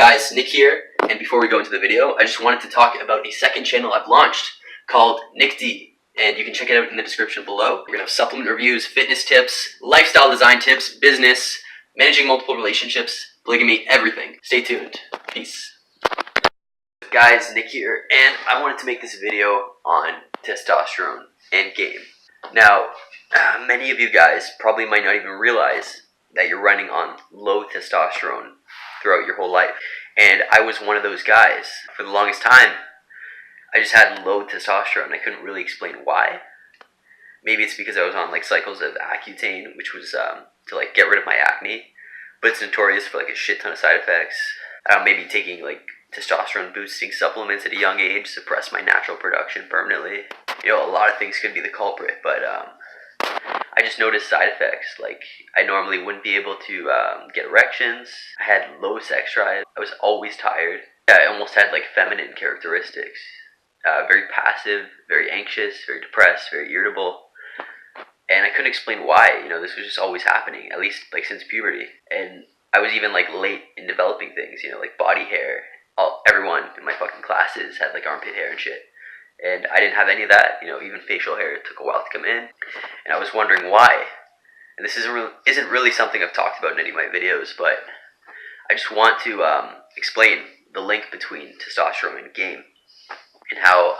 Guys, Nick here, and before we go into the video, I just wanted to talk about a second channel I've launched called sexynickd, and you can check it out in the description below. We're going to have supplement reviews, fitness tips, lifestyle design tips, business, managing multiple relationships, polygamy, everything. Stay tuned. Peace. Guys, Nick here, and I wanted to make this video on testosterone and game. Now, many of you guys probably might not even realize that you're running on low testosterone throughout your whole life. And I was one of those guys. For the longest time, I just had low testosterone. I couldn't really explain why. Maybe it's because I was on like cycles of Accutane, which was to like get rid of my acne, but it's notorious for like a shit ton of side effects. Maybe taking like testosterone boosting supplements at a young age suppressed my natural production permanently. You know, a lot of things could be the culprit, but I just noticed side effects. Like, I normally wouldn't be able to get erections. I had low sex drive. I was always tired. I almost had like feminine characteristics. Very passive, very anxious, very depressed, very irritable. And I couldn't explain why. You know, this was just always happening, at least like since puberty. And I was even like late in developing things, you know, like body hair. Everyone in my fucking classes had like armpit hair and shit. And I didn't have any of that, you know, even facial hair took a while to come in. And I was wondering why. And this isn't really something I've talked about in any of my videos, but I just want to explain the link between testosterone and game, and how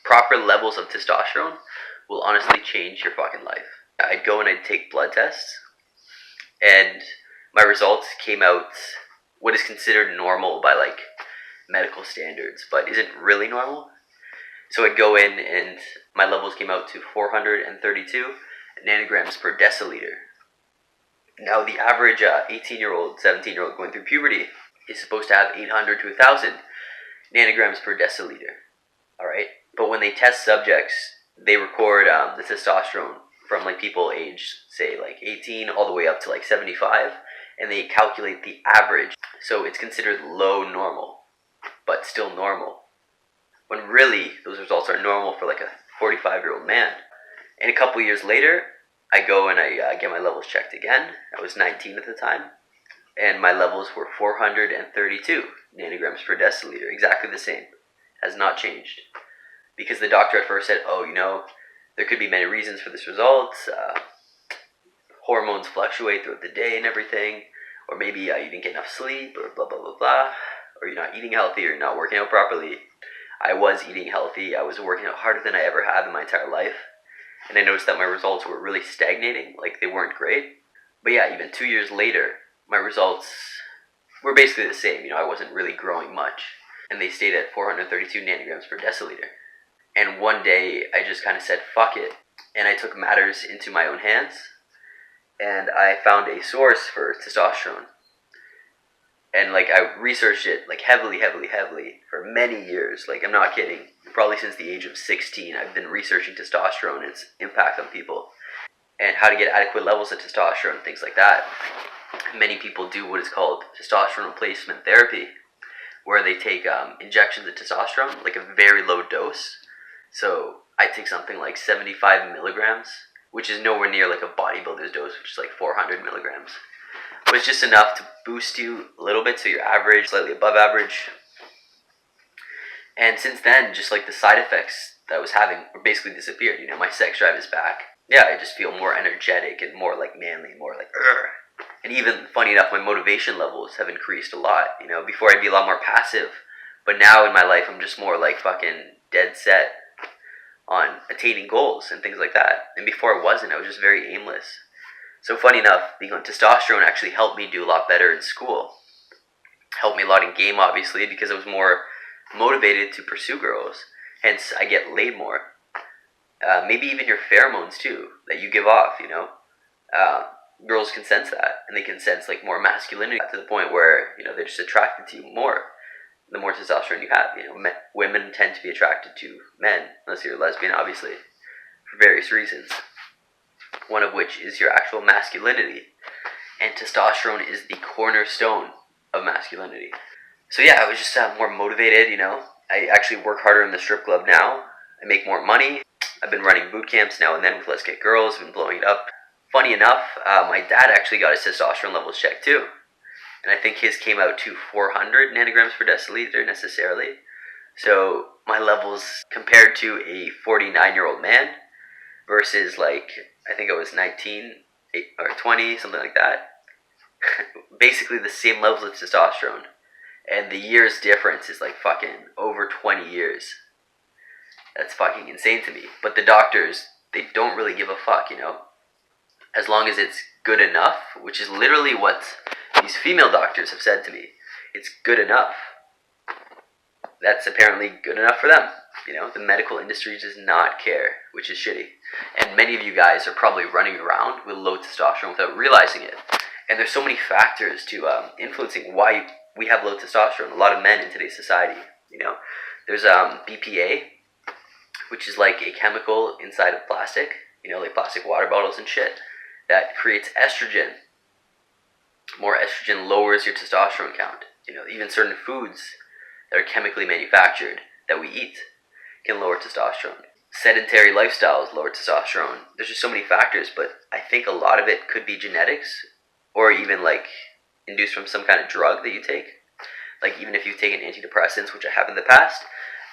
proper levels of testosterone will honestly change your fucking life. I'd go and I'd take blood tests, and my results came out what is considered normal by like medical standards, but isn't really normal. So I'd go in and my levels came out to 432 nanograms per deciliter. Now the average 18-year-old, 17-year-old going through puberty is supposed to have 800 to 1,000 nanograms per deciliter. Alright? But when they test subjects, they record the testosterone from like people aged, say like 18 all the way up to like 75, and they calculate the average. So it's considered low normal, but still normal, when really those results are normal for like a 45-year-old man. And a couple years later, I go and I get my levels checked again. I was 19 at the time, and my levels were 432 nanograms per deciliter, exactly the same, has not changed. Because the doctor at first said, oh, you know, there could be many reasons for this result. Hormones fluctuate throughout the day and everything, or maybe you didn't get enough sleep, or blah, blah, blah, blah, or you're not eating healthy, or you're not working out properly. I was eating healthy. I was working out harder than I ever have in my entire life. And I noticed that my results were really stagnating, like they weren't great. But yeah, even 2 years later, my results were basically the same. You know, I wasn't really growing much. And they stayed at 432 nanograms per deciliter. And one day, I just kind of said, fuck it. And I took matters into my own hands. And I found a source for testosterone. And like I researched it like heavily for many years. Like, I'm not kidding. Probably since the age of 16, I've been researching testosterone and its impact on people, and how to get adequate levels of testosterone, things like that. Many people do what is called testosterone replacement therapy, where they take injections of testosterone, like a very low dose. So I take something like 75 milligrams, which is nowhere near like a bodybuilder's dose, which is like 400 milligrams. But it's just enough to boost you a little bit, so you're average, slightly above average. And since then, just like the side effects that I was having basically disappeared. You know, my sex drive is back. Yeah, I just feel more energetic and more like manly, more like Urgh. And even, funny enough, my motivation levels have increased a lot. You know, before I'd be a lot more passive, but now in my life I'm just more like fucking dead set on attaining goals and things like that. And before I wasn't. I was just very aimless. So funny enough, being on testosterone actually helped me do a lot better in school. Helped me a lot in game, obviously, because I was more motivated to pursue girls. Hence, I get laid more. Maybe even your pheromones, too, that you give off, you know. Girls can sense that, and they can sense, like, more masculinity to the point where, you know, they're just attracted to you more. The more testosterone you have, you know. Women tend to be attracted to men, unless you're a lesbian, obviously, for various reasons. One of which is your actual masculinity. And testosterone is the cornerstone of masculinity. So yeah, I was just more motivated, you know. I actually work harder in the strip club now. I make more money. I've been running boot camps now and then with Let's Get Girls. I've been blowing it up. Funny enough, my dad actually got his testosterone levels checked too. and I think his came out to 400 nanograms per deciliter necessarily. So my levels compared to a 49-year-old man versus like, I think I was 19 or 20, something like that. Basically the same levels of testosterone. And the years difference is like fucking over 20 years. That's fucking insane to me. But the doctors, they don't really give a fuck, you know? As long as it's good enough, which is literally what these female doctors have said to me. It's good enough. That's apparently good enough for them. You know, the medical industry does not care, which is shitty. And many of you guys are probably running around with low testosterone without realizing it. And there's so many factors to influencing why we have low testosterone. A lot of men in today's society, you know. There's BPA, which is like a chemical inside of plastic, you know, like plastic water bottles and shit, that creates estrogen. More estrogen lowers your testosterone count. You know, even certain foods that are chemically manufactured that we eat can lower testosterone. Sedentary lifestyles lower testosterone. There's just so many factors, but I think a lot of it could be genetics, or even like induced from some kind of drug that you take. Like even if you've taken antidepressants, which I have in the past,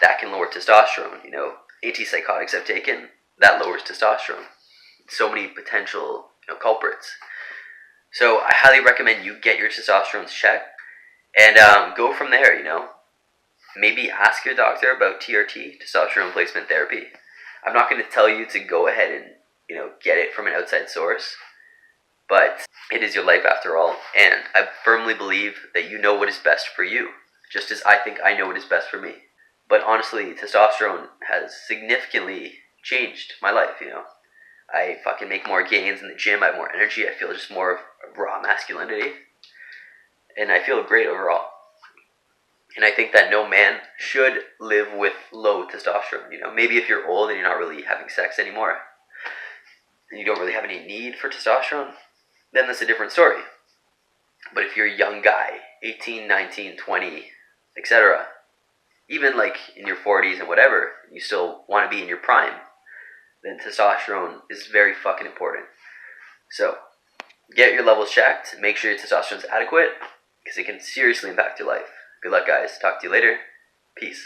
that can lower testosterone. You know, antipsychotics I've taken, that lowers testosterone. So many potential, you know, culprits. So I highly recommend you get your testosterone checked and go from there, you know. Maybe ask your doctor about TRT, testosterone replacement therapy. I'm not going to tell you to go ahead and, you know, get it from an outside source, but it is your life after all, and I firmly believe that you know what is best for you, just as I think I know what is best for me. But honestly, testosterone has significantly changed my life, you know. I fucking make more gains in the gym, I have more energy, I feel just more of raw masculinity, and I feel great overall. And I think that no man should live with low testosterone, you know. Maybe if you're old and you're not really having sex anymore, and you don't really have any need for testosterone, then that's a different story. But if you're a young guy, 18, 19, 20, etc., even like in your 40s and whatever, you still want to be in your prime, then testosterone is very fucking important. So, get your levels checked, make sure your testosterone is adequate, because it can seriously impact your life. Good luck, guys. Talk to you later. Peace.